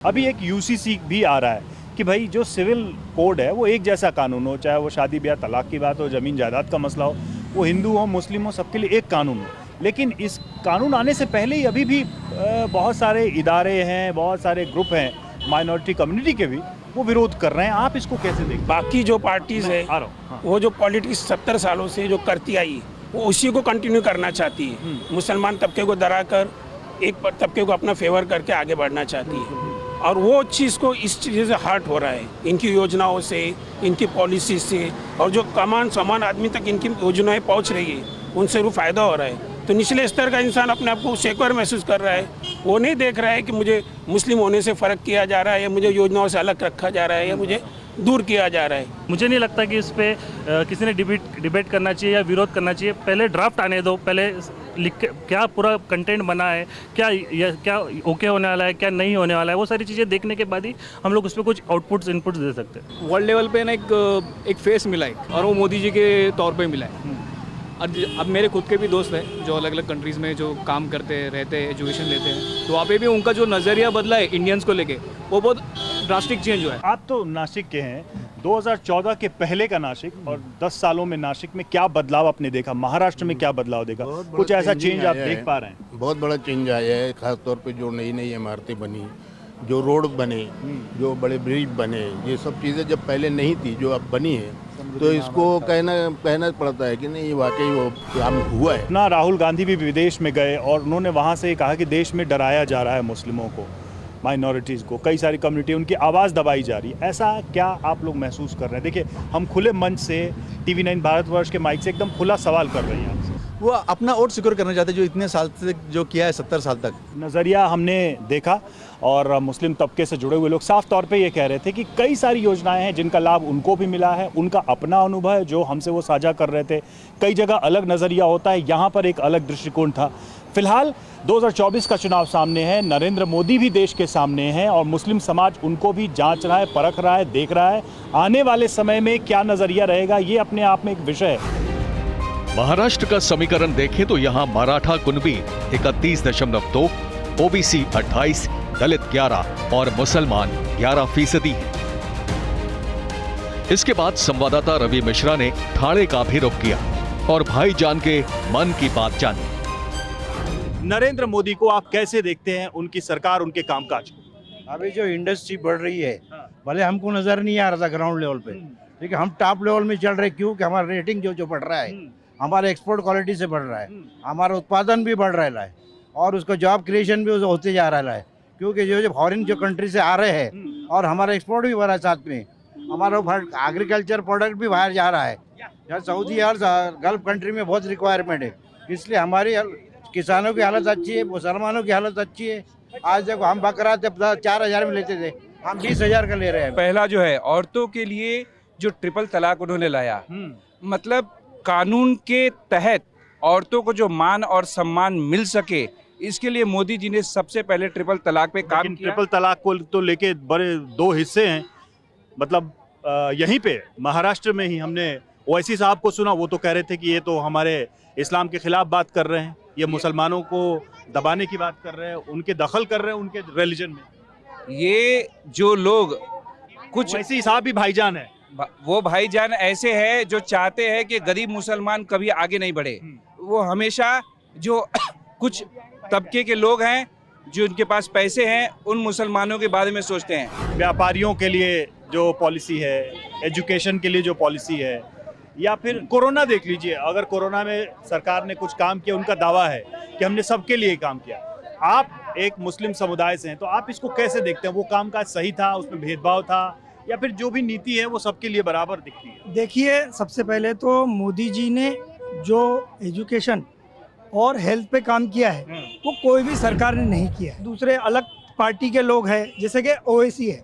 अभी एक यूसीसी भी आ रहा है कि भाई जो सिविल कोड है वो एक जैसा कानून हो, चाहे वो शादी ब्याह तलाक की बात हो, ज़मीन जायदाद का मसला हो, वो हिंदू हो मुस्लिम हो, सबके लिए एक कानून हो। लेकिन इस कानून आने से पहले ही अभी भी बहुत सारे इदारे हैं, बहुत सारे ग्रुप हैं माइनॉरिटी कम्युनिटी के भी, वो विरोध कर रहे हैं। आप इसको कैसे देखते हैं? बाकी जो पार्टीज है वो जो पॉलिटिक्स 70 सालों से जो करती आई वो उसी को कंटिन्यू करना चाहती है। मुसलमान तबके को दरा कर एक तबके को अपना फेवर करके आगे बढ़ना चाहती है और वो चीज़ को इस चीज़ से हर्ट हो रहा है, इनकी योजनाओं से, इनकी पॉलिसी से, और जो सामान आदमी तक इनकी योजनाएं पहुंच रही है उनसे वो फ़ायदा हो रहा है। तो निचले स्तर का इंसान अपने आप को सिक्योर महसूस कर रहा है, वो नहीं देख रहा है कि मुझे मुस्लिम होने से फ़र्क किया जा रहा है या मुझे योजनाओं से अलग रखा जा रहा है या मुझे दूर किया जा रहा है। मुझे नहीं लगता कि इस पे किसी ने डिबेट करना चाहिए या विरोध करना चाहिए। पहले ड्राफ्ट आने दो, पहले लिख के क्या पूरा कंटेंट बना है, क्या ओके होने वाला है, क्या नहीं होने वाला है, वो सारी चीज़ें देखने के बाद ही हम लोग उस पर कुछ आउटपुट्स इनपुट्स दे सकते हैं। वर्ल्ड लेवल पे ना एक फेस मिला है और वो मोदी जी के तौर पे मिला है। और अब मेरे खुद के भी दोस्त हैं जो अलग अलग कंट्रीज़ में जो काम करते रहते हैं, एजुकेशन लेते हैं, तो वहाँ पे भी उनका जो नज़रिया बदला है इंडियंस को लेके, वो बहुत ड्रास्टिक चेंज हुआ है। आप तो नासिक के हैं, 2014 के पहले का नासिक और 10 सालों में नासिक में क्या बदलाव आपने देखा? महाराष्ट्र में क्या बदलाव देखा? कुछ ऐसा चेंज आप देख पा रहे हैं? बहुत बड़ा चेंज आया है, खासतौर पे जो नई नई इमारतें बनी, जो रोड बने, जो बड़े ब्रिज बने, ये सब चीज़ें जब पहले नहीं थी, जो अब बनी है, तो इसको कहना पड़ता है कि नहीं ये वाकई वो काम हुआ है ना। राहुल गांधी भी विदेश में गए और उन्होंने वहाँ से कहा कि देश में डराया जा रहा है मुस्लिमों को, माइनॉरिटीज़ को, कई सारी कम्युनिटी उनकी आवाज़ दबाई जा रही है। ऐसा क्या आप लोग महसूस कर रहे हैं? देखिए, हम खुले मंच से TV9 भारतवर्ष के माइक से एकदम खुला सवाल कर रहे हैं आपसे। वो अपना वोट सिक्योर करना चाहते हैं, जो इतने साल से जो किया है, 70 साल तक। नज़रिया हमने देखा और मुस्लिम तबके से जुड़े हुए लोग साफ तौर पे ये कह रहे थे कि कई सारी योजनाएं हैं जिनका लाभ उनको भी मिला है, उनका अपना अनुभव है जो हमसे वो साझा कर रहे थे। कई जगह अलग नज़रिया होता है, यहाँ पर एक अलग दृष्टिकोण था। फिलहाल 2024 का चुनाव सामने है, नरेंद्र मोदी भी देश के सामने हैं और मुस्लिम समाज उनको भी जांच रहा है, परख रहा है, देख रहा है। आने वाले समय में क्या नज़रिया रहेगा, ये अपने आप में एक विषय है। महाराष्ट्र का समीकरण देखें तो यहाँ मराठा कुनबी 31.2, ओबीसी 28, दलित 11 और मुसलमान 11% है। इसके बाद संवाददाता रवि मिश्रा ने ठाणे का भी रुख किया और भाईजान के मन की बात जानी। नरेंद्र मोदी को आप कैसे देखते हैं, उनकी सरकार, उनके कामकाज को? अभी जो इंडस्ट्री बढ़ रही है, भले हमको नजर नहीं आ रहा था ग्राउंड लेवल पे, लेकिन हम टॉप लेवल में चल रहे। क्यों कि हमारा रेटिंग जो बढ़ रहा है, हमारा एक्सपोर्ट क्वालिटी से बढ़ रहा है, हमारा उत्पादन भी बढ़ रहा है और उसका जॉब क्रिएशन भी होते जा रहा है। क्योंकि जो फॉरेन जो कंट्री से आ रहे हैं और हमारा एक्सपोर्ट भी बढ़ा है, साथ में हमारा एग्रीकल्चर प्रोडक्ट भी बाहर जा रहा है। यहाँ सऊदी और गल्फ कंट्री में बहुत रिक्वायरमेंट है, इसलिए हमारी किसानों की हालत अच्छी है, मुसलमानों की हालत अच्छी है। आज जब हम बकरा जब 4,000 में लेते थे, हम 20,000 का ले रहे हैं। पहला जो है औरतों के लिए जो ट्रिपल तलाक उन्होंने लाया, मतलब कानून के तहत औरतों को जो मान और सम्मान मिल सके, इसके लिए मोदी जी ने सबसे पहले ट्रिपल तलाक पे काम किया। ट्रिपल तलाक को तो लेके बड़े 2 हिस्से हैं। मतलब यहीं पे महाराष्ट्र में ही हमने ओवैसी साहब को सुना, वो तो कह रहे थे कि ये तो हमारे इस्लाम के खिलाफ बात कर रहे हैं, ये मुसलमानों को दबाने की बात कर रहे हैं, उनके दखल कर रहे हैं उनके रिलीजन में। ये जो लोग कुछ ओवैसी साहब भी भाईजान है, वो भाईजान ऐसे हैं जो चाहते हैं कि गरीब मुसलमान कभी आगे नहीं बढ़े। वो हमेशा जो कुछ तबके के लोग हैं जो उनके पास पैसे हैं, उन मुसलमानों के बारे में सोचते हैं। व्यापारियों के लिए जो पॉलिसी है, एजुकेशन के लिए जो पॉलिसी है, या फिर कोरोना देख लीजिए, अगर कोरोना में सरकार ने कुछ काम किया, उनका दावा है कि हमने सबके लिए काम किया। आप एक मुस्लिम समुदाय से हैं, तो आप इसको कैसे देखते हैं? वो काम काज सही था, उसमें भेदभाव था, या फिर जो भी नीति है वो सबके लिए बराबर दिखती है? देखिए, सबसे पहले तो मोदी जी ने जो एजुकेशन और हेल्थ पे काम किया है वो कोई भी सरकार ने नहीं किया है। दूसरे अलग पार्टी के लोग हैं, जैसे कि ओवैसी है,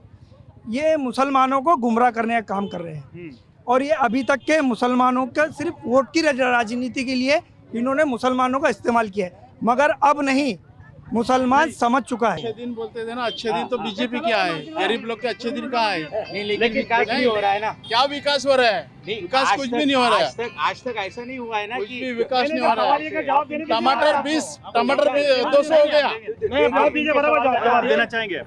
ये मुसलमानों को गुमराह करने का काम कर रहे हैं और ये अभी तक के मुसलमानों का सिर्फ वोट की राजनीति के लिए इन्होंने मुसलमानों का इस्तेमाल किया है, मगर अब नहीं, मुसलमान समझ चुका है। अच्छे दिन बोलते थे ना, अच्छे दिन तो बीजेपी क्या है, गरीब लोग के अच्छे दिन कहाँ है? लेकिन विकास नहीं हो रहा है ना। क्या विकास हो रहा है? विकास कुछ भी नहीं हो रहा है। आज तक ऐसा नहीं हुआ है ना, कुछ भी विकास नहीं हो रहा है। टमाटर 200 हो गया। देना चाहेंगे?